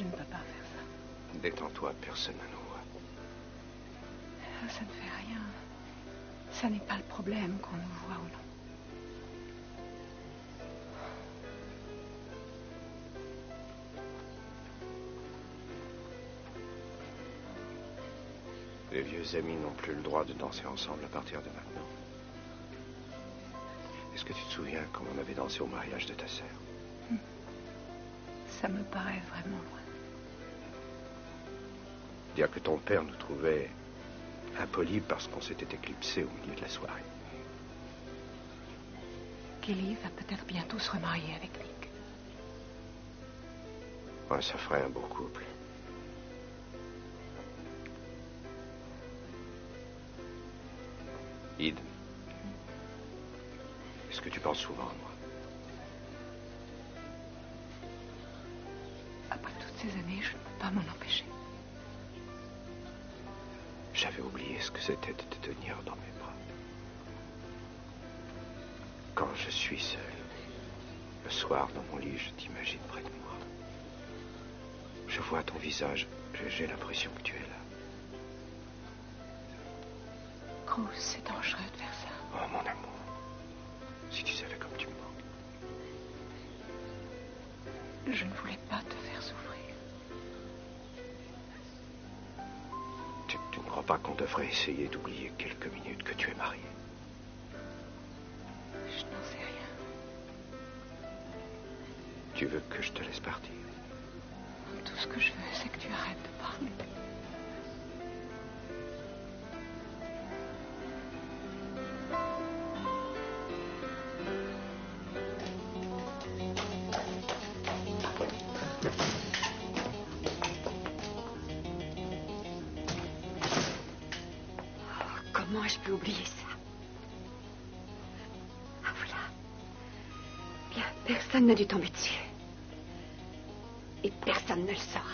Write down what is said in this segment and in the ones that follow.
je ne peux pas faire ça. Détends-toi, personne ne nous voit. Ça ne fait rien. Ça n'est pas le problème qu'on nous voit ou non. Les vieux amis n'ont plus le droit de danser ensemble à partir de maintenant. Est-ce que tu te souviens quand on avait dansé au mariage de ta sœur? Ça me paraît vraiment loin. Dire que ton père nous trouvait impolis parce qu'on s'était éclipsé au milieu de la soirée. Kelly va peut-être bientôt se remarier avec Nick. Ouais, ça ferait un beau couple. Id, est-ce que tu penses souvent à moi? Après toutes ces années, je ne peux pas m'en empêcher. J'avais oublié ce que c'était de te tenir dans mes bras. Quand je suis seul, le soir dans mon lit, je t'imagine près de moi. Je vois ton visage, j'ai l'impression que tu es là. Rose, c'est dangereux de faire ça. Oh, mon amour, si tu savais comme tu me manques. Je ne voulais pas te faire souffrir. Tu ne crois pas qu'on devrait essayer d'oublier quelques minutes que tu es marié? Je n'en sais rien. Tu veux que je te laisse partir? Tout ce que je veux, c'est que tu arrêtes de parler. Comment je peux oublier ça? Ah, voilà. Bien, personne n'a dû tomber dessus. Et personne ne le saura.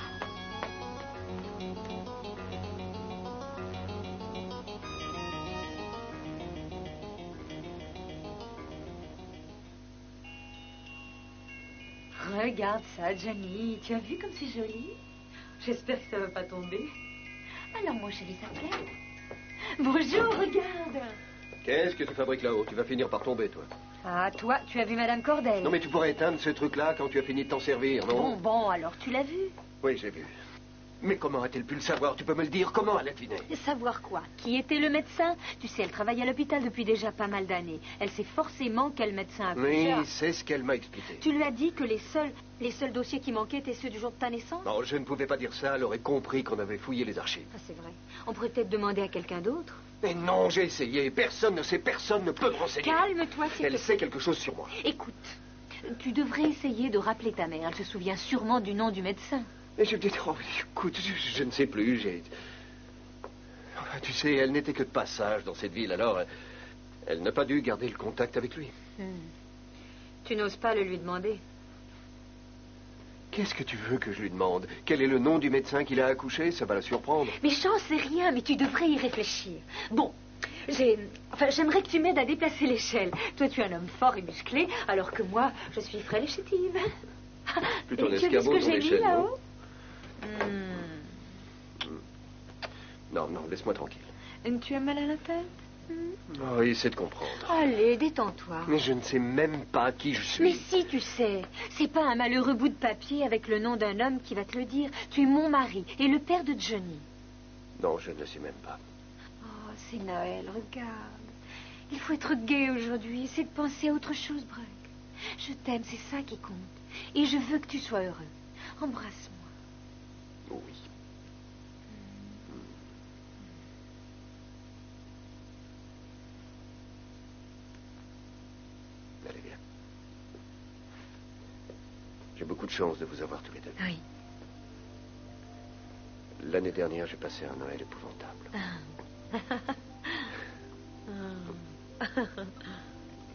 Regarde ça, Johnny. Tu as vu comme c'est joli? J'espère que ça va pas tomber. Alors, mon chéri, ça te plaît? Bonjour, regarde. Qu'est-ce que tu fabriques là-haut? Tu vas finir par tomber, toi. Ah, toi, tu as vu Madame Cordel? Non, mais tu pourrais éteindre ce truc-là quand tu as fini de t'en servir, non? Bon, alors tu l'as vu? Oui, j'ai vu. Mais comment a-t-elle pu le savoir? Tu peux me le dire? Comment elle a deviné? Savoir quoi? Qui était le médecin? Tu sais, elle travaille à l'hôpital depuis déjà pas mal d'années. Elle sait forcément quel médecin a Oui, déjà. c'est ce qu'elle m'a expliqué. Tu lui as dit que les seuls dossiers qui manquaient étaient ceux du jour de ta naissance? Non, je ne pouvais pas dire ça. Elle aurait compris qu'on avait fouillé les archives. Ah, c'est vrai. On pourrait peut-être demander à quelqu'un d'autre. Mais non, j'ai essayé. Personne ne sait, personne ne peut me renseigner. Calme-toi, s'il te Elle plaît. sait quelque chose sur moi. Écoute, tu devrais essayer de rappeler ta mère. Elle se souvient sûrement du nom du médecin. Et je me dis, oh, écoute, je ne sais plus. Tu sais, elle n'était que de passage dans cette ville, alors elle n'a pas dû garder le contact avec lui. Tu n'oses pas le lui demander? Qu'est-ce que tu veux que je lui demande? Quel est le nom du médecin qui l'a accouché? Ça va la surprendre. Mais j'en sais rien, mais tu devrais y réfléchir. Bon, j'aimerais que tu m'aides à déplacer l'échelle. Toi, tu es un homme fort et musclé, alors que moi, je suis frêle et chétive. Plutôt Et tu as vu ce que j'ai mis là-haut? Non, laisse-moi tranquille. Tu as mal à la tête? Oh, essaie de comprendre. Allez, détends-toi. Mais je ne sais même pas qui je suis. Mais si, tu sais. C'est pas un malheureux bout de papier avec le nom d'un homme qui va te le dire. Tu es mon mari et le père de Johnny. Non, je ne le sais même pas. Oh, c'est Noël, regarde. Il faut être gai aujourd'hui. C'est de penser à autre chose, Brooke. Je t'aime, c'est ça qui compte. Et je veux que tu sois heureux. Embrasse-moi. Oui. Allez, viens. J'ai beaucoup de chance de vous avoir tous les deux. Oui. L'année dernière, j'ai passé un Noël épouvantable.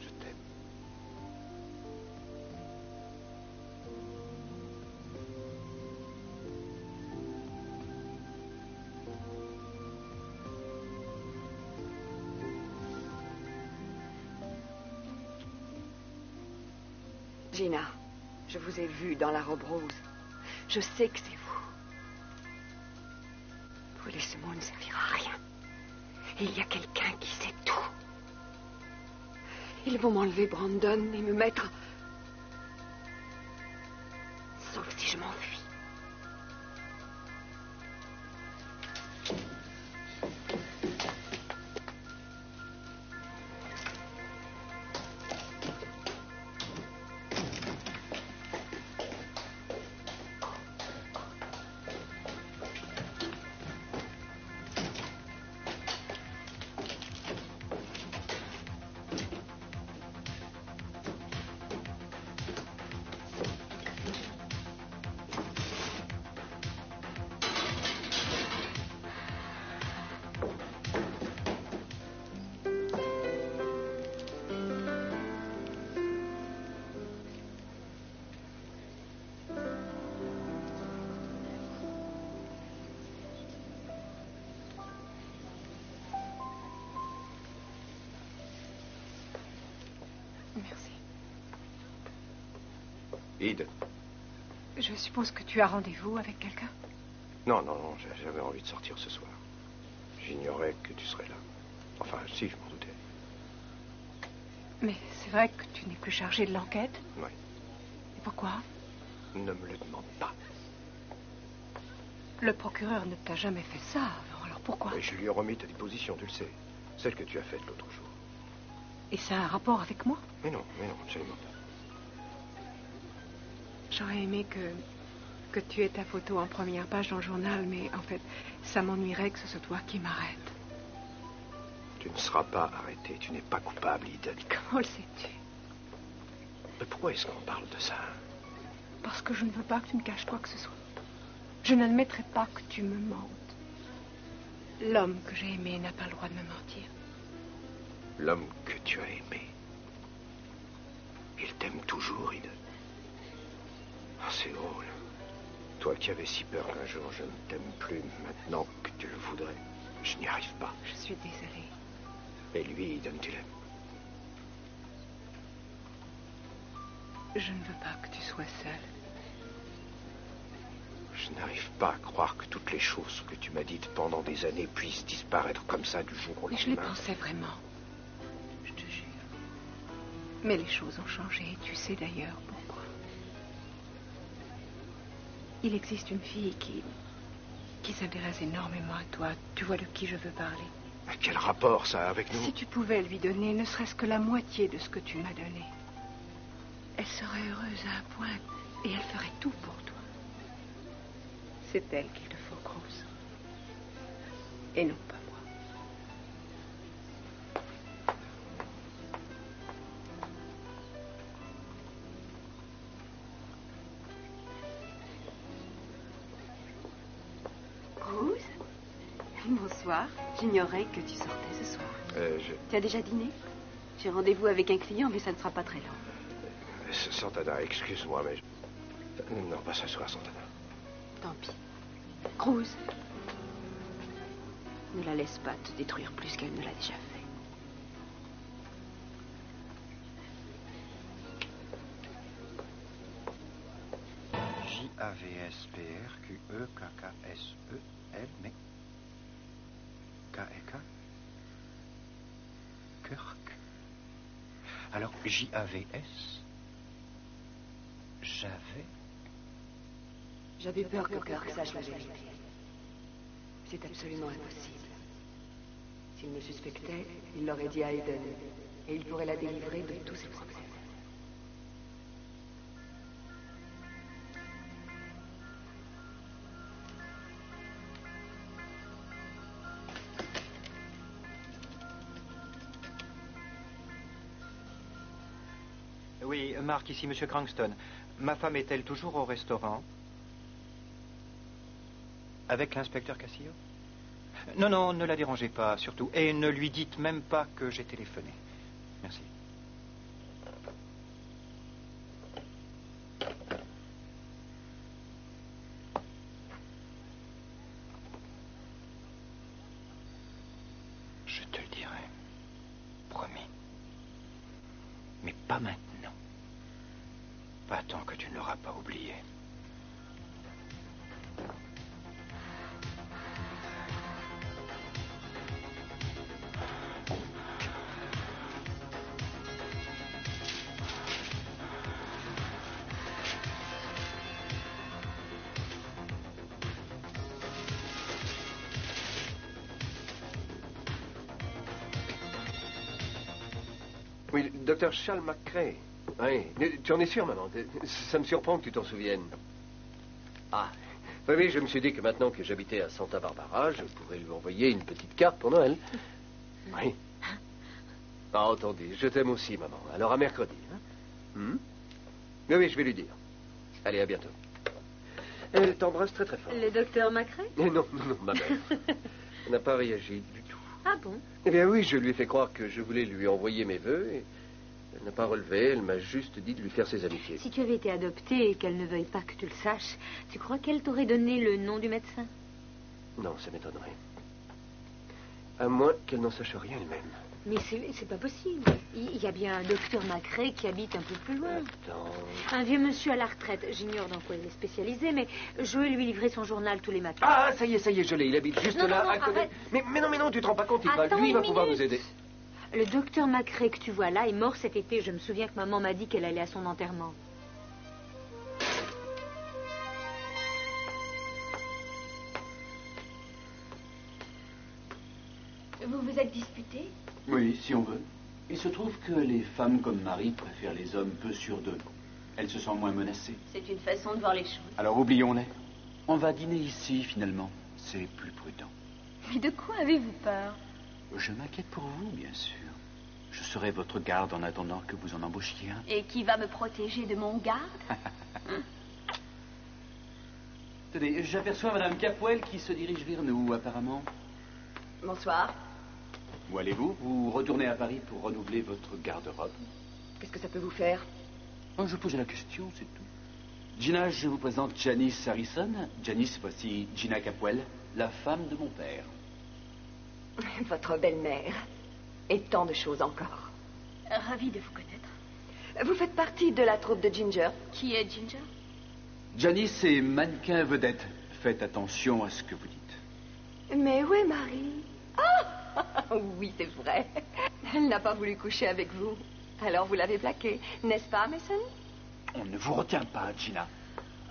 Je t'aime. Gina, je vous ai vu dans la robe rose. Je sais que c'est vous. Parler ce mot ne servira à rien. Et il y a quelqu'un qui sait tout. Ils vont m'enlever Brandon et me mettre... Sauf si je m'enfuis. Merci. Ide. Je suppose que tu as rendez-vous avec quelqu'un? Non, j'avais envie de sortir ce soir. J'ignorais que tu serais là. Enfin, si, je m'en doutais. Mais c'est vrai que tu n'es plus chargé de l'enquête? Oui. Et pourquoi? Ne me le demande pas. Le procureur ne t'a jamais fait ça avant, alors pourquoi? Mais je lui ai remis ta déposition, tu le sais. Celle que tu as faite l'autre jour. Et ça a un rapport avec moi? Mais non, absolument pas. J'aurais aimé que tu aies ta photo en première page dans le journal, mais en fait, ça m'ennuierait que ce soit toi qui m'arrête. Tu ne seras pas arrêté. Tu n'es pas coupable, Eden. Comment le sais-tu? Mais pourquoi est-ce qu'on parle de ça? Parce que je ne veux pas que tu me caches quoi que ce soit. Je n'admettrai pas que tu me mentes. L'homme que j'ai aimé n'a pas le droit de me mentir. L'homme que tu as aimé. Il t'aime toujours, Eden. Ah, c'est drôle. Toi qui avais si peur qu'un jour je ne t'aime plus, maintenant que tu le voudrais, je n'y arrive pas. Je suis désolée. Et lui, Eden, tu l'aimes. Je ne veux pas que tu sois seule. Je n'arrive pas à croire que toutes les choses que tu m'as dites pendant des années puissent disparaître comme ça du jour au Mais lendemain. je les pensais vraiment. Je te jure. Mais les choses ont changé, et tu sais d'ailleurs pourquoi. Il existe une fille qui s'intéresse énormément à toi. Tu vois de qui je veux parler. Mais quel rapport ça a avec nous? Si tu pouvais lui donner ne serait-ce que la moitié de ce que tu m'as donné, elle serait heureuse à un point et elle ferait tout pour toi. C'est elle qu'il te faut, Cruz. Et non pas moi. Cruz? Bonsoir. J'ignorais que tu sortais ce soir. Tu as déjà dîné? J'ai rendez-vous avec un client, mais ça ne sera pas très long. Santana, excuse-moi, mais... Non, pas ce soir, Santana. Tant pis. Cruz, ne la laisse pas te détruire plus qu'elle ne l'a déjà fait. Javsprqekksil, mais... K-E-K? Kirk. Alors, J-A-V-S? J'avais peur que Kirk sache la vérité. C'est absolument impossible. S'il me suspectait, il l'aurait dit à Eden. Et il pourrait la délivrer de tous ses problèmes. Oui, Marc, ici, Monsieur Cranston. Ma femme est-elle toujours au restaurant? Avec l'inspecteur Cassillo? Non, ne la dérangez pas, surtout. Et ne lui dites même pas que j'ai téléphoné. Merci. Je te le dirai. Promis. Mais pas maintenant. Pas tant que tu ne l'auras pas oublié. Oui, le docteur Charles McCrae. Oui, tu en es sûr, maman? Ça me surprend que tu t'en souviennes. Ah, oui, je me suis dit que maintenant que j'habitais à Santa Barbara, je pourrais lui envoyer une petite carte pour Noël. Oui. Ah, entendu, je t'aime aussi, maman. Alors à mercredi. Hein? Oui, je vais lui dire. Allez, à bientôt. Elle t'embrasse très très fort. Le docteur McCrae? Non, ma mère. Elle n'a pas réagi du tout. Ah bon? Eh bien oui, je lui ai fait croire que je voulais lui envoyer mes vœux et elle n'a pas relevé. Elle m'a juste dit de lui faire ses amitiés. Si tu avais été adoptée et qu'elle ne veuille pas que tu le saches, tu crois qu'elle t'aurait donné le nom du médecin? Non, ça m'étonnerait. À moins qu'elle n'en sache rien elle-même. Mais c'est pas possible. Il y a bien un docteur McCrae qui habite un peu plus loin. Attends. Un vieux monsieur à la retraite. J'ignore dans quoi il est spécialisé, mais Joël lui livrait son journal tous les matins. Ah, ça y est, je l'ai. Il habite juste Non, là, non, à côté. arrête. Mais non, tu te rends pas compte. Attends Lui, il va une pouvoir minute. nous aider. Le docteur McCrae que tu vois là est mort cet été. Je me souviens que maman m'a dit qu'elle allait à son enterrement. Vous vous êtes disputés? Oui, si on veut. Il se trouve que les femmes comme Marie préfèrent les hommes peu sûrs d'eux. Elles se sentent moins menacées. C'est une façon de voir les choses. Alors oublions-les. On va dîner ici, finalement. C'est plus prudent. Mais de quoi avez-vous peur? Je m'inquiète pour vous, bien sûr. Je serai votre garde en attendant que vous en embauchiez un. Et qui va me protéger de mon garde? Tenez, j'aperçois Madame Capwell qui se dirige vers nous, apparemment. Bonsoir. Où allez-vous? Vous retournez à Paris pour renouveler votre garde-robe? Qu'est-ce que ça peut vous faire? Oh, je posais la question, c'est tout. Gina, je vous présente Janice Harrison. Janice, voici Gina Capwell, la femme de mon père. Votre belle-mère. Et tant de choses encore. Ravie de vous connaître. Vous faites partie de la troupe de Ginger. Qui est Ginger? Janice est mannequin vedette. Faites attention à ce que vous dites. Mais où est Marie? Ah oui, c'est vrai. Elle n'a pas voulu coucher avec vous. Alors vous l'avez plaquée, n'est-ce pas, Mason? On ne vous retient pas, Gina.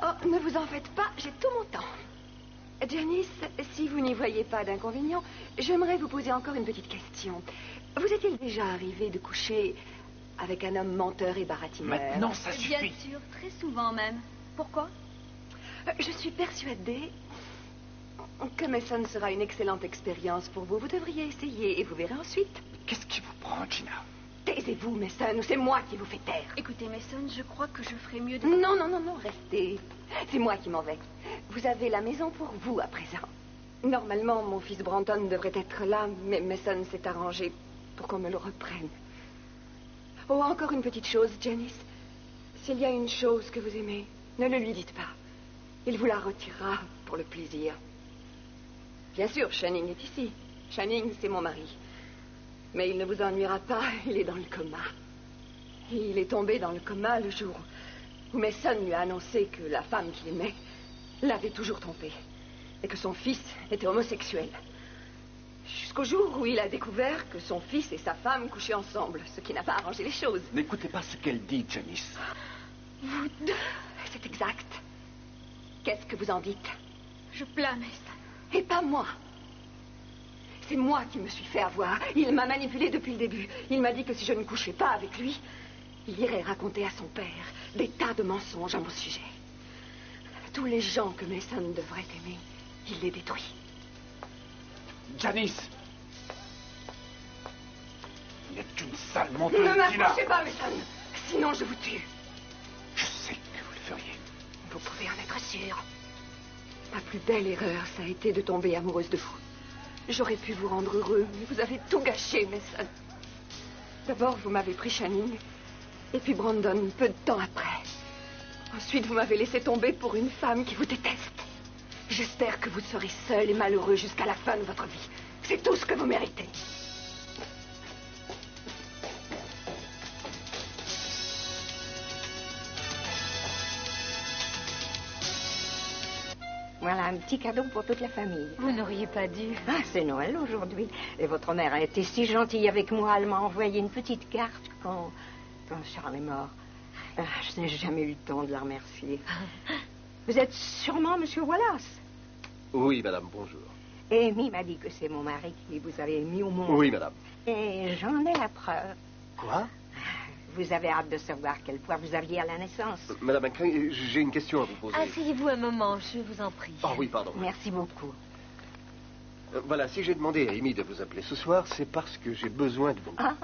Oh, ne vous en faites pas, j'ai tout mon temps. Janice, si vous n'y voyez pas d'inconvénient, j'aimerais vous poser encore une petite question. Vous est-il déjà arrivé de coucher avec un homme menteur et baratineur? Maintenant, ça Bien suffit. sûr, très souvent même. Pourquoi? Je suis persuadée que Mason sera une excellente expérience pour vous. Vous devriez essayer et vous verrez ensuite. Qu'est-ce qui vous prend, Gina? Taisez-vous, Mason, ou c'est moi qui vous fais taire. Écoutez, Mason, je crois que je ferais mieux de... Non, restez. C'est moi qui m'en vais. Vous avez la maison pour vous à présent. Normalement, mon fils Brandon devrait être là, mais Mason s'est arrangé pour qu'on me le reprenne. Oh, encore une petite chose, Janice. S'il y a une chose que vous aimez, ne le lui dites pas. Il vous la retirera pour le plaisir. Bien sûr, Channing est ici. Channing, c'est mon mari. Mais il ne vous ennuiera pas, il est dans le coma. Il est tombé dans le coma le jour où Mason lui a annoncé que la femme qu'il aimait l'avait toujours trompé. Et que son fils était homosexuel. Jusqu'au jour où il a découvert que son fils et sa femme couchaient ensemble, ce qui n'a pas arrangé les choses. N'écoutez pas ce qu'elle dit, Janice. Vous deux, c'est exact. Qu'est-ce que vous en dites? Je plains, Mason. Et pas moi. C'est moi qui me suis fait avoir. Il m'a manipulée depuis le début. Il m'a dit que si je ne couchais pas avec lui, il irait raconter à son père des tas de mensonges à mon sujet. Tous les gens que Mason devrait aimer, il les détruit. Janice! Vous n'êtes qu'une sale menteuse, Ne Gina. m'approchez pas, Mason. Sinon, je vous tue. Je sais que vous le feriez. Vous pouvez en être sûr. Ma plus belle erreur, ça a été de tomber amoureuse de vous. J'aurais pu vous rendre heureux, mais vous avez tout gâché, Mason. D'abord, vous m'avez pris Channing, et puis Brandon, peu de temps après. Ensuite, vous m'avez laissé tomber pour une femme qui vous déteste. J'espère que vous serez seul et malheureux jusqu'à la fin de votre vie. C'est tout ce que vous méritez. Voilà un petit cadeau pour toute la famille. Vous n'auriez pas dû. Ah, c'est Noël aujourd'hui. Et votre mère a été si gentille avec moi. Elle m'a envoyé une petite carte quand Charles est mort. Ah, je n'ai jamais eu le temps de la remercier. Vous êtes sûrement Monsieur Wallace. Oui, madame, bonjour. Amy m'a dit que c'est mon mari qui vous avait mis au monde. Oui, madame. Et j'en ai la preuve. Quoi? Vous avez hâte de savoir quel poids vous aviez à la naissance. Madame Ancrin, j'ai une question à vous poser. Asseyez-vous un moment, je vous en prie. Oh oui, pardon. Merci beaucoup. Voilà, si j'ai demandé à Amy de vous appeler ce soir, c'est parce que j'ai besoin de vous. Ah,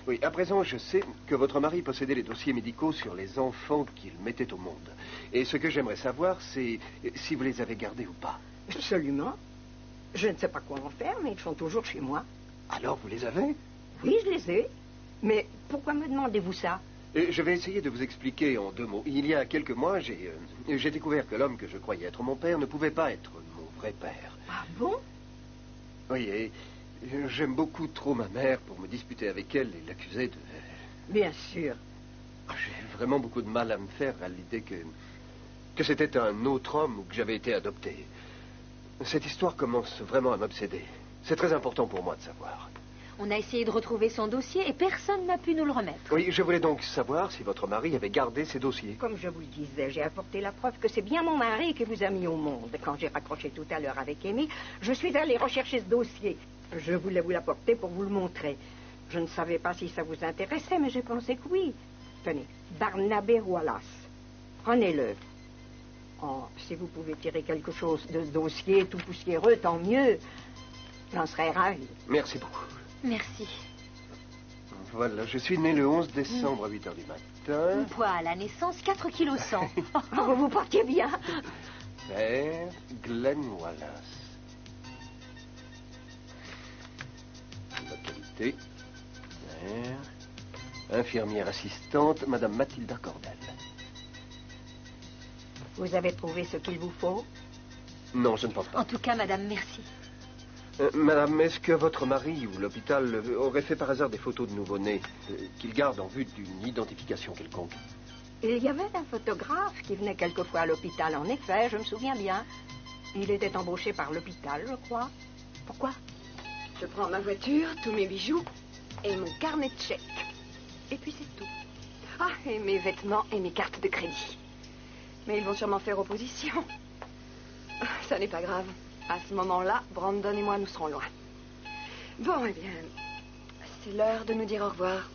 Oui, à présent, je sais que votre mari possédait les dossiers médicaux sur les enfants qu'il mettait au monde. Et ce que j'aimerais savoir, c'est si vous les avez gardés ou pas. absolument. Je ne sais pas quoi en faire, mais ils sont toujours chez moi. Alors, vous les avez? Oui, je les ai. Mais pourquoi me demandez-vous ça? Je vais essayer de vous expliquer en 2 mots. Il y a quelques mois, j'ai découvert que l'homme que je croyais être mon père ne pouvait pas être mon vrai père. Ah bon? Oui, et j'aime beaucoup trop ma mère pour me disputer avec elle et l'accuser de... Bien sûr. J'ai vraiment beaucoup de mal à me faire à l'idée que c'était un autre homme ou que j'avais été adopté. Cette histoire commence vraiment à m'obséder. C'est très important pour moi de savoir. On a essayé de retrouver son dossier et personne n'a pu nous le remettre. Oui, je voulais donc savoir si votre mari avait gardé ses dossiers. Comme je vous le disais, j'ai apporté la preuve que c'est bien mon mari qui vous a mis au monde. Quand j'ai raccroché tout à l'heure avec Amy, je suis allée rechercher ce dossier. Je voulais vous l'apporter pour vous le montrer. Je ne savais pas si ça vous intéressait, mais j'ai pensé que oui. Tenez, Barnabé Wallace. Prenez-le. Oh, si vous pouvez tirer quelque chose de ce dossier tout poussiéreux, tant mieux. J'en serais ravie. Merci beaucoup. Merci. Voilà, je suis né le 11 décembre à 8 h du matin. Mon poids à la naissance, 4,1 kg. Oh, vous vous portiez bien. Père Glenn Wallace. Localité. Mère. Infirmière assistante, Madame Mathilda Cordel. Vous avez trouvé ce qu'il vous faut? Non, je ne pense pas. En tout cas, madame, merci. Madame, est-ce que votre mari ou l'hôpital aurait fait par hasard des photos de nouveau-nés qu'il garde en vue d'une identification quelconque? Il y avait un photographe qui venait quelquefois à l'hôpital, en effet, je me souviens bien. Il était embauché par l'hôpital, je crois. Pourquoi? Je prends ma voiture, tous mes bijoux et mon carnet de chèques. Et puis c'est tout. Ah, et mes vêtements et mes cartes de crédit. Mais ils vont sûrement faire opposition. Ça n'est pas grave. À ce moment-là, Brandon et moi, nous serons loin. Bon, eh bien, c'est l'heure de nous dire au revoir.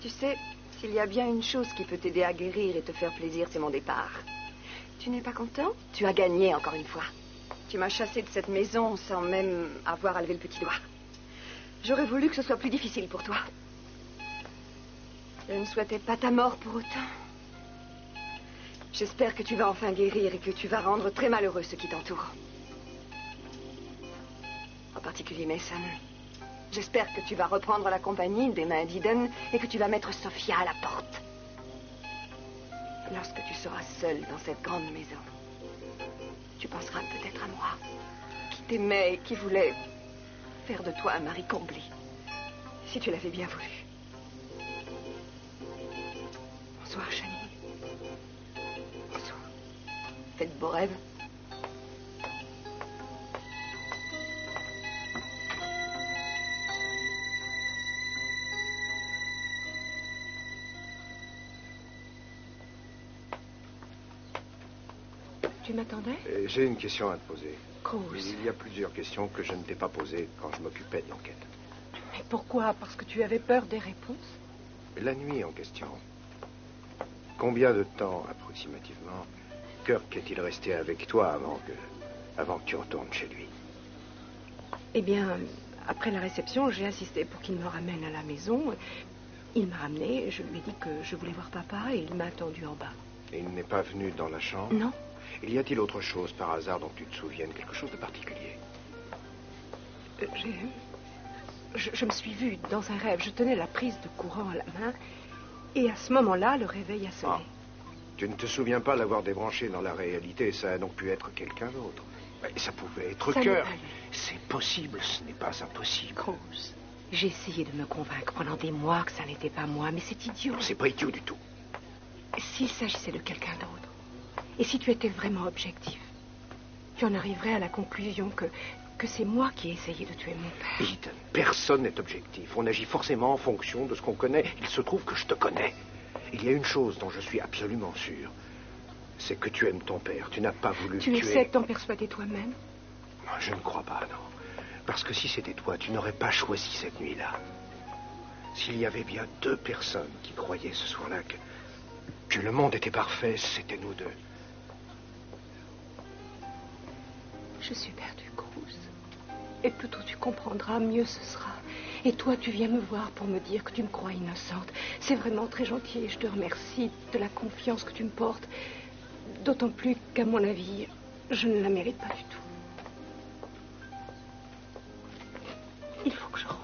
Tu sais, s'il y a bien une chose qui peut t'aider à guérir et te faire plaisir, c'est mon départ. Tu n'es pas content? Tu as gagné encore une fois. Tu m'as chassé de cette maison sans même avoir à lever le petit doigt. J'aurais voulu que ce soit plus difficile pour toi. Je ne souhaitais pas ta mort pour autant. J'espère que tu vas enfin guérir et que tu vas rendre très malheureux ceux qui t'entourent. En particulier Mason. J'espère que tu vas reprendre la compagnie des mains d'Eden et que tu vas mettre Sophia à la porte. Lorsque tu seras seule dans cette grande maison, tu penseras peut-être à moi, qui t'aimais et qui voulait faire de toi un mari comblé, si tu l'avais bien voulu. Bonsoir, Shani. Bonsoir. Faites de beaux rêves. Tu m'attendais? J'ai une question à te poser. Cruz. Il y a plusieurs questions que je ne t'ai pas posées quand je m'occupais de l'enquête. Mais pourquoi? Parce que tu avais peur des réponses? La nuit en question. Combien de temps, approximativement, Kirk est-il resté avec toi avant que tu retournes chez lui? Eh bien, après la réception, j'ai insisté pour qu'il me ramène à la maison. Il m'a ramené, je lui ai dit que je voulais voir papa et il m'a attendu en bas. Et il n'est pas venu dans la chambre? Non. Y a-t-il autre chose par hasard dont tu te souviennes, quelque chose de particulier? Je me suis vue dans un rêve. Je tenais la prise de courant à la main. Et à ce moment-là, le réveil a sonné. Tu ne te souviens pas l'avoir débranché dans la réalité. Ça a donc pu être quelqu'un d'autre. Mais ça pouvait être Kirk. C'est possible, ce n'est pas impossible. Cruz, j'ai essayé de me convaincre pendant des mois que ça n'était pas moi, mais c'est idiot. C'est pas idiot du tout. S'il s'agissait de quelqu'un d'autre, et si tu étais vraiment objectif, tu en arriverais à la conclusion que c'est moi qui ai essayé de tuer mon père. Eden, personne n'est objectif. On agit forcément en fonction de ce qu'on connaît. Il se trouve que je te connais. Il y a une chose dont je suis absolument sûr. C'est que tu aimes ton père. Tu n'as pas voulu tu tuer... Tu essaies de t'en persuader toi-même? Non, je ne crois pas, non. Parce que si c'était toi, tu n'aurais pas choisi cette nuit-là. S'il y avait bien 2 personnes qui croyaient ce soir-là que le monde était parfait, c'était nous 2. Je suis perdue, Cruz. Et plus tôt tu comprendras, mieux ce sera. Et toi, tu viens me voir pour me dire que tu me crois innocente. C'est vraiment très gentil et je te remercie de la confiance que tu me portes. D'autant plus qu'à mon avis, je ne la mérite pas du tout. Il faut que je rentre.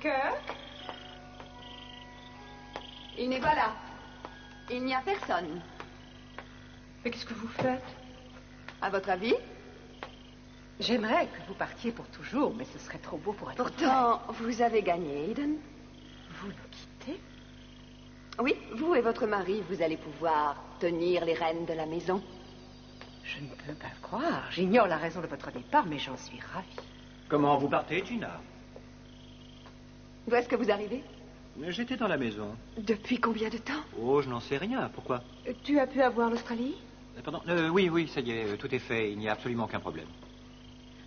Kirk? Il n'est pas là. Il n'y a personne. Mais qu'est-ce que vous faites? À votre avis? J'aimerais que vous partiez pour toujours, mais ce serait trop beau pour être Pourtant, vous avez gagné, Eden. Vous nous quittez? Oui, vous et votre mari, vous allez pouvoir tenir les rênes de la maison. Je ne peux pas le croire. J'ignore la raison de votre départ, mais j'en suis ravie. Comment vous partez, Gina? D'où est-ce que vous arrivez? J'étais dans la maison. Depuis combien de temps? Oh, je n'en sais rien. Pourquoi? Tu as pu avoir l'Australie? Pardon. Oui, ça y est, tout est fait. Il n'y a absolument aucun problème.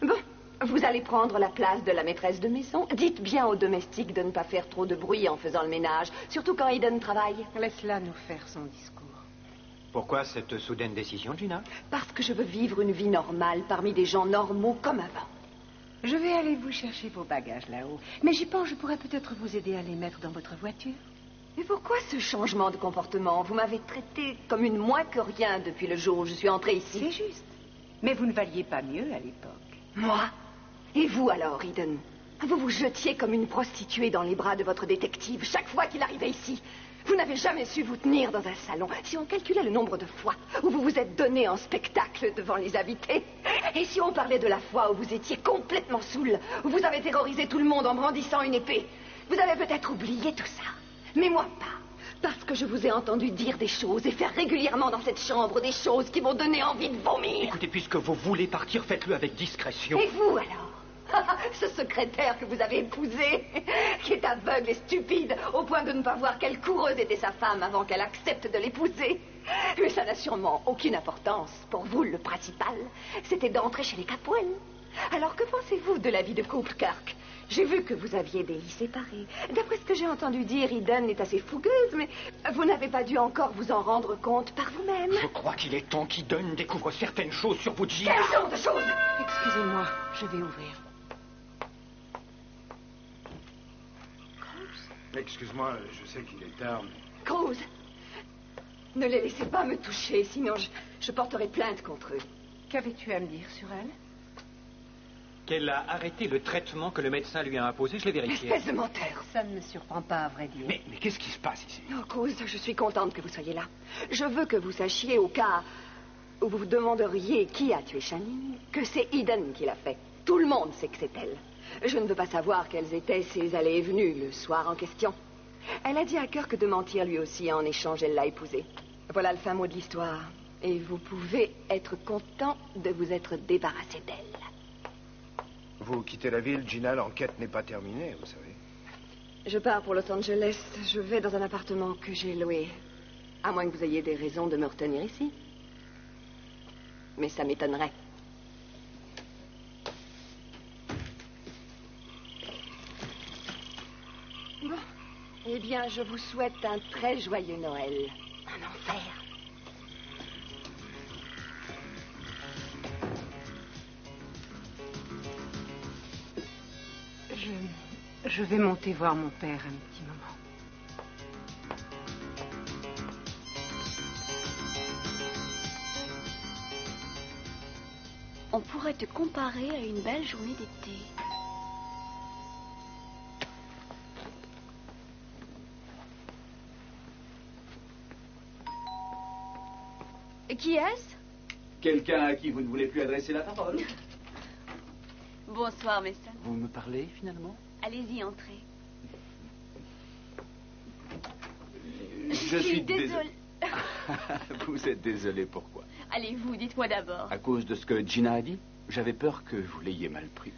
Bon, vous allez prendre la place de la maîtresse de maison. Dites bien aux domestiques de ne pas faire trop de bruit en faisant le ménage, surtout quand Eden travaille. Laisse-la nous faire son discours. Pourquoi cette soudaine décision, Gina? Parce que je veux vivre une vie normale parmi des gens normaux comme avant. Je vais aller vous chercher vos bagages là-haut. Mais j'y pense, je pourrais peut-être vous aider à les mettre dans votre voiture. Mais pourquoi ce changement de comportement? Vous m'avez traité comme une moins que rien depuis le jour où je suis entrée ici. C'est juste. Mais vous ne valiez pas mieux à l'époque. Moi? Et vous alors, Eden? Vous vous jetiez comme une prostituée dans les bras de votre détective chaque fois qu'il arrivait ici. Vous n'avez jamais su vous tenir dans un salon. Si on calculait le nombre de fois où vous vous êtes donné en spectacle devant les invités, et si on parlait de la fois où vous étiez complètement saoul, où vous avez terrorisé tout le monde en brandissant une épée, vous avez peut-être oublié tout ça. Mais moi pas. Parce que je vous ai entendu dire des choses et faire régulièrement dans cette chambre des choses qui m'ont donné envie de vomir. Écoutez, puisque vous voulez partir, faites-le avec discrétion. Et vous alors? Ce secrétaire que vous avez épousé, qui est aveugle et stupide, au point de ne pas voir quelle coureuse était sa femme avant qu'elle accepte de l'épouser. Mais ça n'a sûrement aucune importance. Pour vous, le principal, c'était d'entrer chez les Capwell. Alors que pensez-vous de la vie de couple, Kirk? J'ai vu que vous aviez des lits séparés. D'après ce que j'ai entendu dire, Eden est assez fougueuse, mais vous n'avez pas dû encore vous en rendre compte par vous-même. Je crois qu'il est temps qu'Eden découvre certaines choses sur vous, Gina. Quelle sorte de choses? Excusez-moi, je vais ouvrir. Excuse-moi, je sais qu'il est tard, mais... Cruz, ne les laissez pas me toucher, sinon je porterai plainte contre eux. Qu'avais-tu à me dire sur elle? Qu'elle a arrêté le traitement que le médecin lui a imposé, je l'ai vérifié. Espèce de menteur. Ça ne me surprend pas, à vrai dire. Mais qu'est-ce qui se passe ici? Oh, Cruz, je suis contente que vous soyez là. Je veux que vous sachiez, au cas où vous vous demanderiez qui a tué Channing, que c'est Eden qui l'a fait. Tout le monde sait que c'est elle. Je ne veux pas savoir quelles étaient ses allées et venues le soir en question. Elle a dit à Kirk de mentir lui aussi, en échange elle l'a épousé. Voilà le fin mot de l'histoire. Et vous pouvez être content de vous être débarrassé d'elle. Vous quittez la ville, Gina, l'enquête n'est pas terminée, vous savez. Je pars pour Los Angeles. Je vais dans un appartement que j'ai loué. À moins que vous ayez des raisons de me retenir ici. Mais ça m'étonnerait. Bon. Eh bien, je vous souhaite un très joyeux Noël. Un enfer. Je vais monter voir mon père un petit moment. On pourrait te comparer à une belle journée d'été. Qui est-ce? Quelqu'un à qui vous ne voulez plus adresser la parole. Bonsoir, Mason. Vous me parlez, finalement? Allez-y, entrez. Je suis désolée. Vous êtes désolé, pourquoi? Allez-vous, dites-moi d'abord. À cause de ce que Gina a dit? J'avais peur que vous l'ayez mal pris.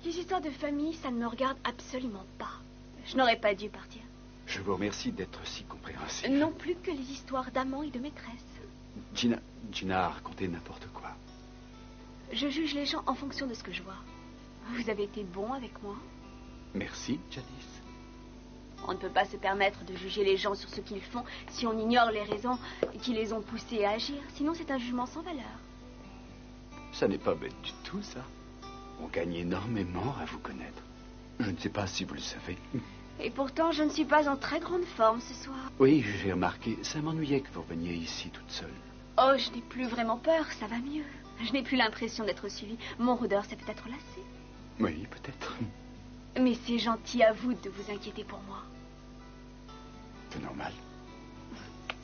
Les histoires de famille, ça ne me regarde absolument pas. Je n'aurais pas dû partir. Je vous remercie d'être si compréhensif. Non plus que les histoires d'amants et de maîtresses. Gina a raconté n'importe quoi. Je juge les gens en fonction de ce que je vois. Vous avez été bon avec moi. Merci, Janice. On ne peut pas se permettre de juger les gens sur ce qu'ils font si on ignore les raisons qui les ont poussés à agir. Sinon, c'est un jugement sans valeur. Ça n'est pas bête du tout, ça. On gagne énormément à vous connaître. Je ne sais pas si vous le savez. Et pourtant, je ne suis pas en très grande forme ce soir. Oui, j'ai remarqué. Ça m'ennuyait que vous reveniez ici toute seule. Oh, je n'ai plus vraiment peur, ça va mieux. Je n'ai plus l'impression d'être suivie. Mon rôdeur s'est peut-être lassé. Oui, peut-être. Mais c'est gentil à vous de vous inquiéter pour moi. C'est normal.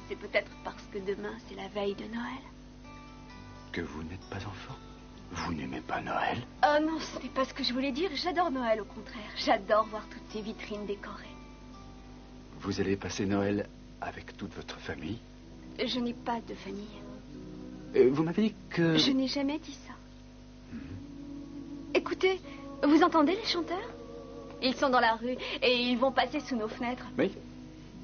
C'est peut-être parce que demain, c'est la veille de Noël. Que vous n'êtes pas enfant? Vous n'aimez pas Noël? Oh non, ce n'est pas ce que je voulais dire. J'adore Noël, au contraire. J'adore voir toutes ces vitrines décorées. Vous allez passer Noël avec toute votre famille? Je n'ai pas de famille. Vous m'avez dit que... Je n'ai jamais dit ça. Écoutez, vous entendez les chanteurs? Ils sont dans la rue et ils vont passer sous nos fenêtres. Oui.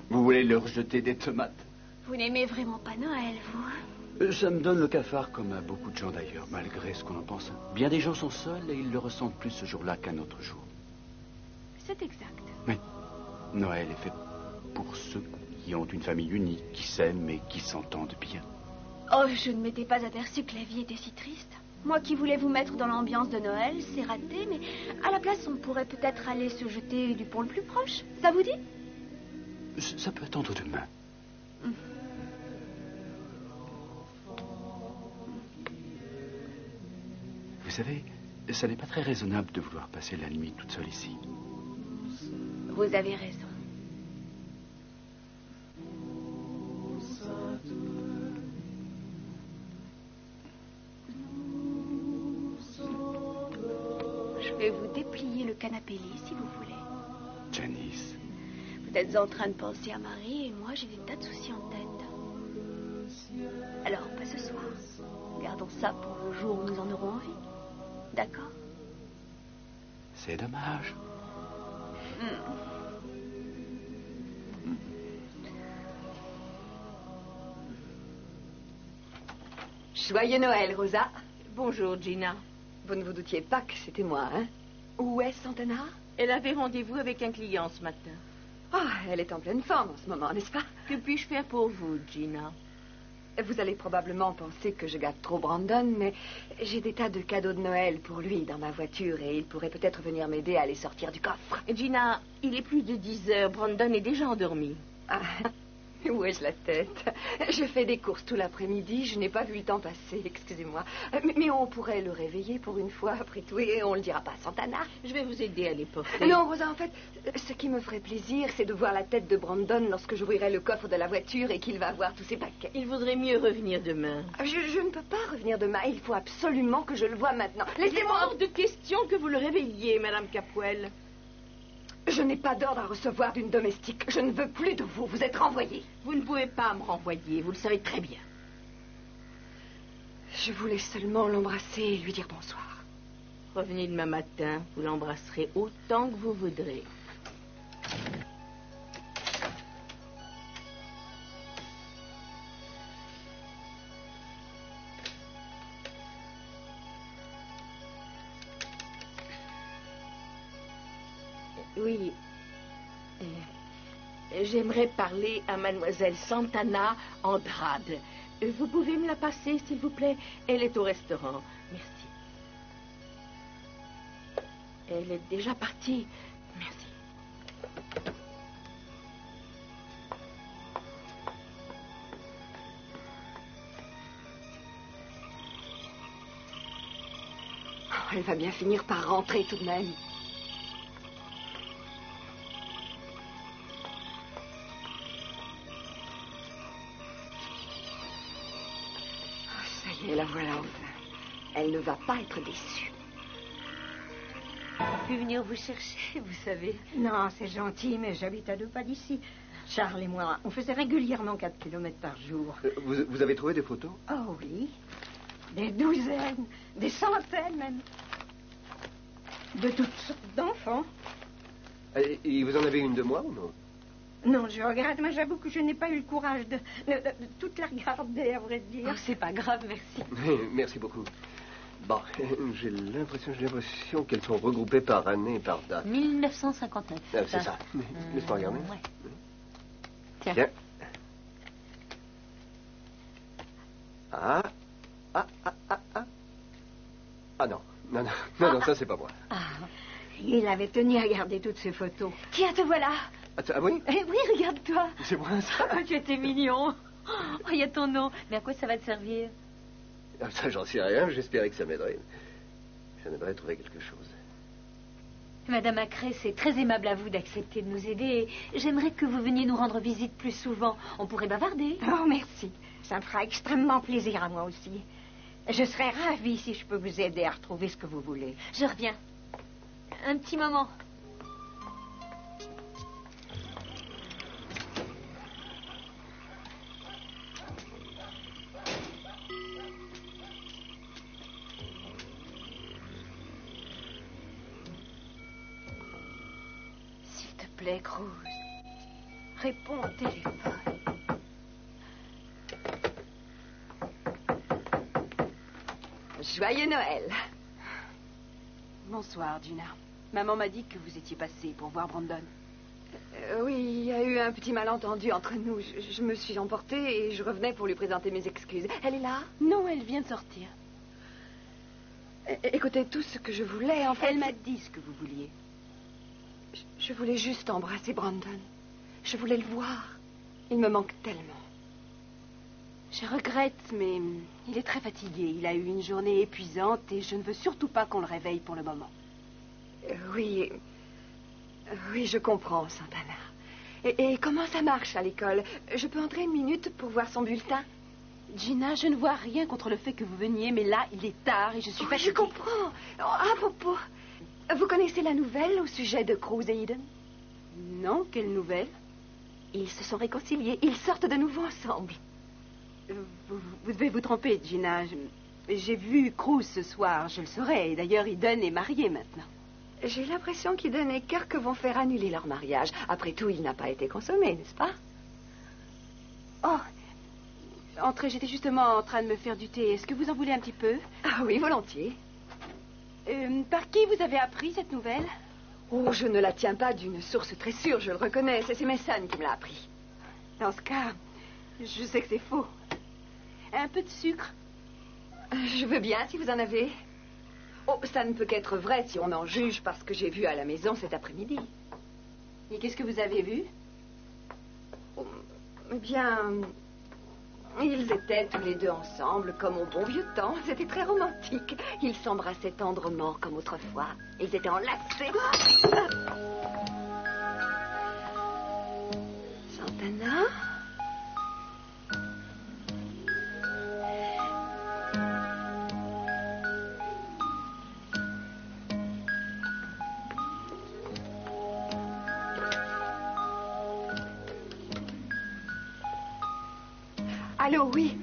Vous voulez leur jeter des tomates? Vous n'aimez vraiment pas Noël, vous? Ça me donne le cafard comme à beaucoup de gens d'ailleurs, malgré ce qu'on en pense. Bien des gens sont seuls et ils le ressentent plus ce jour-là qu'un autre jour. C'est exact. Oui. Noël est fait pour ceux qui ont une famille unie, qui s'aiment et qui s'entendent bien. Oh, je ne m'étais pas aperçu que la vie était si triste. Moi qui voulais vous mettre dans l'ambiance de Noël, c'est raté, mais à la place, on pourrait peut-être aller se jeter du pont le plus proche. Ça vous dit? Ça peut attendre demain. Vous savez, ça n'est pas très raisonnable de vouloir passer la nuit toute seule ici. Vous avez raison. Je vais vous déplier le canapé lit si vous voulez. Janice. Vous êtes en train de penser à Marie et moi j'ai des tas de soucis en tête. Alors, pas ce soir. Gardons ça pour le jour où nous en aurons envie. D'accord? C'est dommage. Joyeux Noël, Rosa. Bonjour, Gina. Vous ne vous doutiez pas que c'était moi, hein? Où est Santana? Elle avait rendez-vous avec un client ce matin. Ah, elle est en pleine forme en ce moment, n'est-ce pas? Que puis-je faire pour vous, Gina? Vous allez probablement penser que je gâte trop Brandon, mais j'ai des tas de cadeaux de Noël pour lui dans ma voiture et il pourrait peut-être venir m'aider à les sortir du coffre. Gina, il est plus de 10 heures. Brandon est déjà endormi. Ah, où ai-je la tête? Je fais des courses tout l'après-midi, je n'ai pas vu le temps passer, excusez-moi. Mais on pourrait le réveiller pour une fois, après tout, et on le dira pas à Santana. Je vais vous aider à les porter. Non, Rosa, en fait, ce qui me ferait plaisir, c'est de voir la tête de Brandon lorsque j'ouvrirai le coffre de la voiture et qu'il va voir tous ses paquets. Il vaudrait mieux revenir demain. Je ne peux pas revenir demain, il faut absolument que je le voie maintenant. Laissez-moi hors de question que vous le réveilliez, Madame Capwell. Je n'ai pas d'ordre à recevoir d'une domestique. Je ne veux plus de vous. Vous êtes renvoyée. Vous ne pouvez pas me renvoyer. Vous le savez très bien. Je voulais seulement l'embrasser et lui dire bonsoir. Revenez demain matin. Vous l'embrasserez autant que vous voudrez. Oui. J'aimerais parler à mademoiselle Santana Andrade. Vous pouvez me la passer, s'il vous plaît? Elle est au restaurant. Merci. Elle est déjà partie. Merci. Oh, elle va bien finir par rentrer tout de même. Et la voilà enfin. Elle ne va pas être déçue. Je vais venir vous chercher, vous savez. Non, c'est gentil, mais j'habite à 2 pas d'ici. Charles et moi, on faisait régulièrement 4 kilomètres par jour. Vous avez trouvé des photos? Oh oui. Des douzaines, des centaines même. De toutes sortes d'enfants. Et vous en avez une de moi ou non? Non, je regrette, mais j'avoue que je n'ai pas eu le courage de toute la regarder, à vrai dire. Oh, c'est pas grave, merci. Merci beaucoup. Bon, j'ai l'impression qu'elles sont regroupées par année et par date. 1959. C'est ça. Laisse-moi regarder. Ouais. Tiens. Ah non. Non, ça c'est pas moi. Il avait tenu à garder toutes ces photos. Tiens, te voilà. Ah oui? Eh oui, regarde-toi. C'est moi ça? Oh, tu étais mignon. Oh, il y a ton nom. Mais à quoi ça va te servir? Ça, j'en sais rien. J'espérais que ça m'aiderait. Ça m'aiderait à trouver quelque chose. Madame Acré, c'est très aimable à vous d'accepter de nous aider. J'aimerais que vous veniez nous rendre visite plus souvent. On pourrait bavarder. Oh, merci. Ça me fera extrêmement plaisir à moi aussi. Je serais ravie si je peux vous aider à retrouver ce que vous voulez. Je reviens. Un petit moment. S'il te plaît, Cruz, réponds au téléphone. Joyeux Noël. Bonsoir, Gina. Maman m'a dit que vous étiez passée pour voir Brandon. Oui, il y a eu un petit malentendu entre nous. Je me suis emportée et je revenais pour lui présenter mes excuses. Elle est là? Non, elle vient de sortir. Écoutez, tout ce que je voulais, en fait... Elle m'a dit ce que vous vouliez. Je voulais juste embrasser Brandon. Je voulais le voir. Il me manque tellement. Je regrette, mais il est très fatigué. Il a eu une journée épuisante et je ne veux surtout pas qu'on le réveille pour le moment. Oui, je comprends, Santana. Et comment ça marche à l'école? Je peux entrer une minute pour voir son bulletin? Gina, je ne vois rien contre le fait que vous veniez, mais là, il est tard et je suis fatiguée. Je comprends. À propos, vous connaissez la nouvelle au sujet de Cruz et Eden? Non, quelle nouvelle? Ils se sont réconciliés. Ils sortent de nouveau ensemble. Vous devez vous tromper, Gina. J'ai vu Cruz ce soir, je le saurais. D'ailleurs, Eden est marié maintenant. J'ai l'impression qu'Eden et Kirk vont faire annuler leur mariage. Après tout, il n'a pas été consommé, n'est-ce pas? Oh, entrez, j'étais justement en train de me faire du thé. Est-ce que vous en voulez un petit peu? Ah oui, volontiers. Par qui vous avez appris cette nouvelle? Oh, je ne la tiens pas d'une source très sûre, je le reconnais. C'est Mason qui me l'a appris. Dans ce cas, je sais que c'est faux. Un peu de sucre? Je veux bien, si vous en avez. Oh, ça ne peut qu'être vrai si on en juge parce que j'ai vu à la maison cet après-midi. Et qu'est-ce que vous avez vu? Eh bien, ils étaient tous les deux ensemble, comme au bon vieux temps. C'était très romantique. Ils s'embrassaient tendrement, comme autrefois. Ils étaient enlacés. Santana? Allô, oui,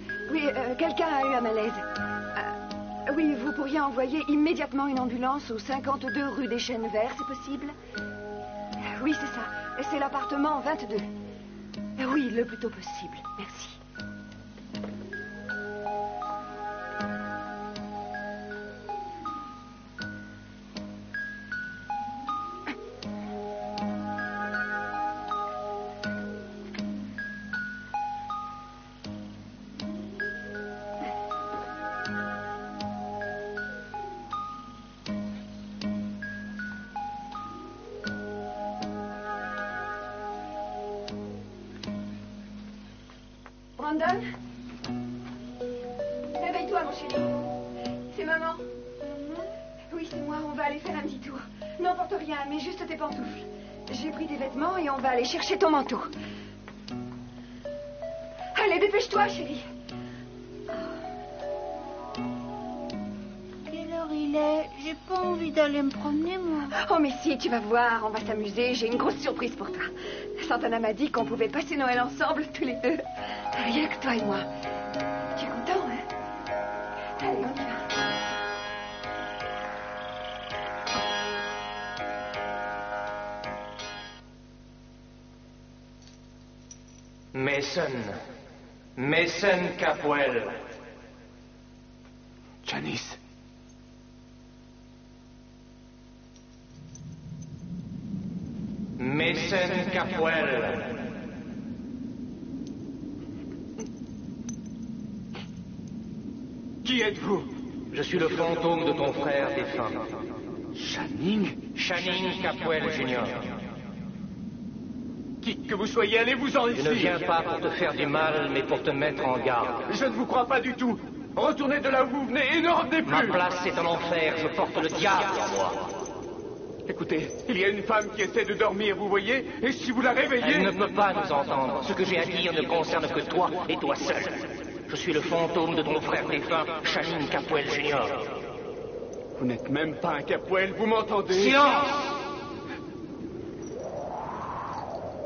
quelqu'un a eu un malaise. Oui, vous pourriez envoyer immédiatement une ambulance au 52 rue des Chênes Verts, c'est possible? Oui, c'est ça. C'est l'appartement 22. Oui, le plus tôt possible. Merci. Brandon? Réveille-toi, mon chéri. C'est maman. Oui, c'est moi. On va aller faire un petit tour. N'emporte rien, mais juste tes pantoufles. J'ai pris tes vêtements et on va aller chercher ton manteau. Allez, dépêche-toi, chérie. Quelle heure il est? J'ai pas envie d'aller me promener, moi. Oh, mais si, tu vas voir, on va s'amuser. J'ai une grosse surprise pour toi. Santana m'a dit qu'on pouvait passer Noël ensemble, tous les deux. Rien que toi et moi. Tu es content, hein? Allez, on y va. Mason Capwell. Janice. Mason Capwell. Qui êtes-vous? Je suis le fantôme de ton frère défunt. Channing Capwell Jr. Qui que vous soyez, allez-vous-en ici. Je ne viens pas pour te faire du mal, mais pour te mettre en garde. Je ne vous crois pas du tout. Retournez de là où vous venez et ne revenez plus. Ma place est en enfer, je porte le diable en moi. Écoutez, il y a une femme qui essaie de dormir, vous voyez, et si vous la réveillez... Elle ne peut pas nous entendre. Ce que j'ai à dire ne concerne que toi et toi seul. Je suis le fantôme de ton frère défunt, Channing Capwell Jr. Vous n'êtes même pas un Capwell, vous m'entendez? Silence!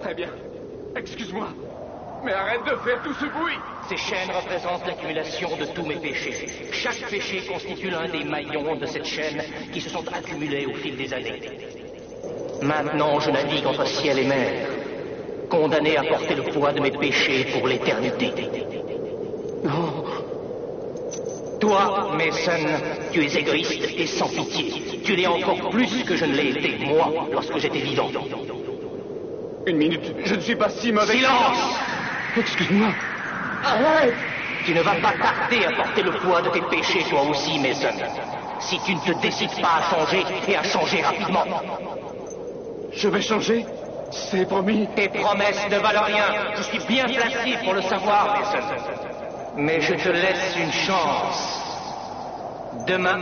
Très bien. Excuse-moi. Mais arrête de faire tout ce bruit. Ces chaînes représentent l'accumulation de tous mes péchés. Chaque péché constitue l'un des maillons de cette chaîne qui se sont accumulés au fil des années. Maintenant, je navigue entre ciel et mer, condamné à porter le poids de mes péchés pour l'éternité. Non. Toi, Mason, tu es égoïste et sans pitié. Tu l'es encore plus que je ne l'ai été, moi, lorsque j'étais vivant. Une minute, je ne suis pas si mauvais... Silence! Excuse-moi. Arrête! Tu ne vas pas tarder à porter le poids de tes péchés, toi aussi, Mason. Si tu ne te décides pas à changer, et à changer rapidement. Je vais changer? C'est promis. Tes promesses ne valent rien. Je suis bien placé pour le savoir, Mason. Mais je te laisse une chance. Demain,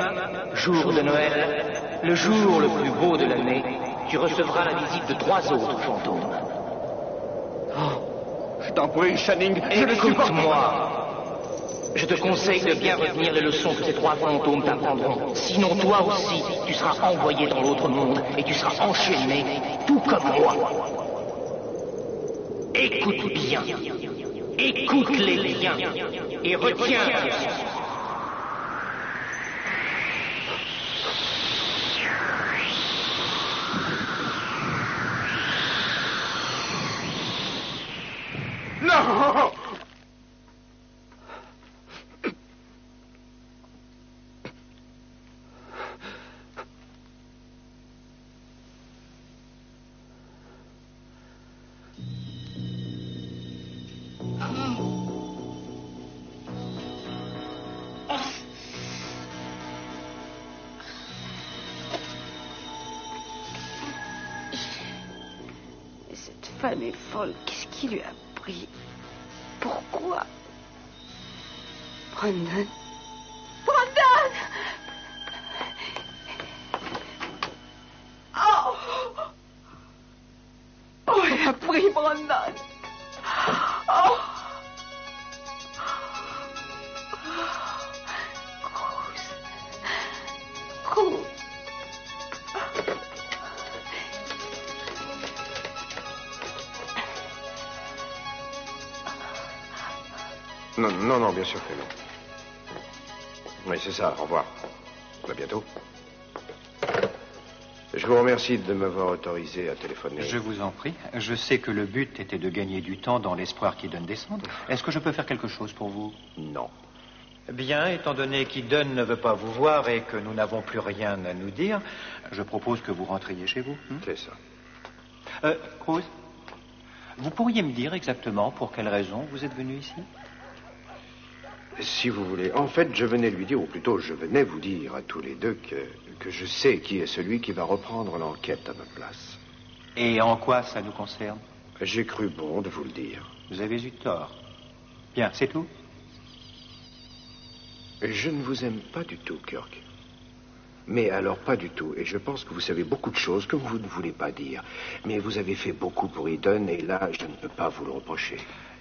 jour de Noël, le jour le plus beau de l'année, tu recevras la visite de 3 autres fantômes. Oh, je t'en prie, Channing, je ne supporte pas. Écoute-moi. Je te conseille de bien retenir les leçons que ces 3 fantômes t'apprendront. Sinon, toi aussi, tu seras envoyé dans l'autre monde et tu seras enchaîné, tout comme moi. Écoute bien. Écoute-les bien. Et retiens les leçons. Non! Cette femme est folle. Qu'est-ce qui lui a pris? Pourquoi? Brandon? Brandon! Oh! Oh, elle a pris Brandon! Oh! Cruz. Non, bien sûr que non. Oui, c'est ça, au revoir. À bientôt. Je vous remercie de m'avoir autorisé à téléphoner. Je vous en prie. Je sais que le but était de gagner du temps dans l'espoir qu'Eden descende. Est-ce que je peux faire quelque chose pour vous? Non. Bien, étant donné qu'Eden ne veut pas vous voir et que nous n'avons plus rien à nous dire, je propose que vous rentriez chez vous. C'est ça. Cruz, vous pourriez me dire exactement pour quelle raison vous êtes venu ici? Si vous voulez. En fait, je venais lui dire, ou plutôt, je venais vous dire à tous les deux que je sais qui est celui qui va reprendre l'enquête à ma place. Et en quoi ça nous concerne? J'ai cru bon de vous le dire. Vous avez eu tort. Bien, c'est tout? Je ne vous aime pas du tout, Kirk. Mais alors, pas du tout. Et je pense que vous savez beaucoup de choses que vous ne voulez pas dire. Mais vous avez fait beaucoup pour Eden, et là, je ne peux pas vous le reprocher.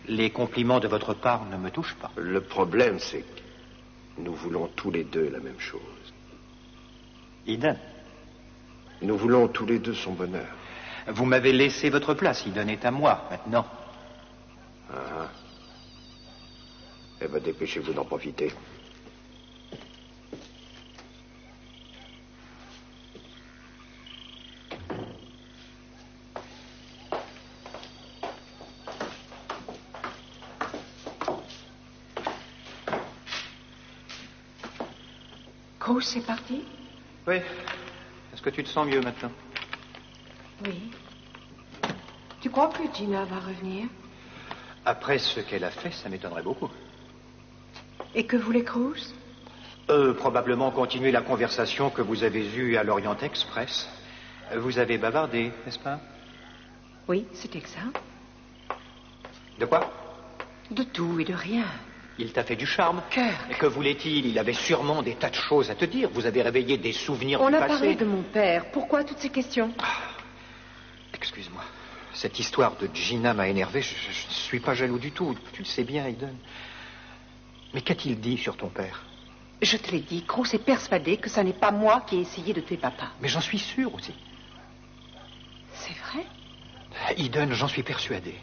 Les compliments de votre part ne me touchent pas. Le problème, c'est que nous voulons tous les deux la même chose. Eden? Nous voulons tous les deux son bonheur. Vous m'avez laissé votre place. Eden est à moi, maintenant. Ah. Eh bien, dépêchez-vous d'en profiter. Cruz est parti? Oui. Est-ce que tu te sens mieux maintenant? Oui. Tu crois que Gina va revenir? Après ce qu'elle a fait, ça m'étonnerait beaucoup. Et que voulait Cruz? Probablement continuer la conversation que vous avez eue à l'Orient Express. Vous avez bavardé, n'est-ce pas? Oui, c'était ça. De quoi? De tout et de rien. Il t'a fait du charme. Kirk. Et que voulait-il? Il avait sûrement des tas de choses à te dire. Vous avez réveillé des souvenirs On du a passé. parlé de mon père. Pourquoi toutes ces questions? Excuse-moi. Cette histoire de Gina m'a énervé. Je ne suis pas jaloux du tout. Tu le sais bien, Hayden. Mais qu'a-t-il dit sur ton père? Je te l'ai dit, Cruz est persuadé que ce n'est pas moi qui ai essayé de tuer papa. Mais j'en suis sûr aussi. C'est vrai? Hayden, j'en suis persuadé.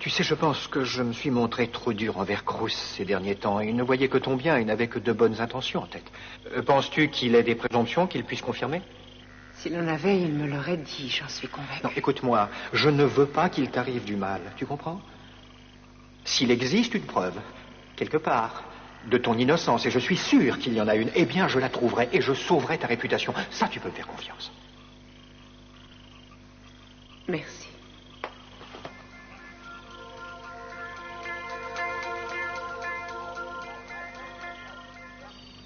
Tu sais, je pense que je me suis montré trop dur envers Cruz ces derniers temps. Il ne voyait que ton bien, il n'avait que de bonnes intentions en tête. Penses-tu qu'il ait des présomptions qu'il puisse confirmer? S'il en avait, il me l'aurait dit, j'en suis convaincue. Non, écoute-moi, je ne veux pas qu'il t'arrive du mal, tu comprends? S'il existe une preuve, quelque part, de ton innocence, et je suis sûr qu'il y en a une, eh bien, je la trouverai et je sauverai ta réputation. Ça, tu peux me faire confiance. Merci.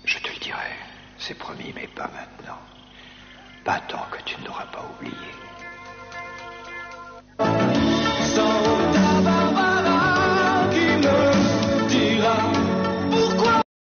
Je te le dirai, c'est promis, mais pas maintenant. Pas tant que tu ne l'auras pas oublié.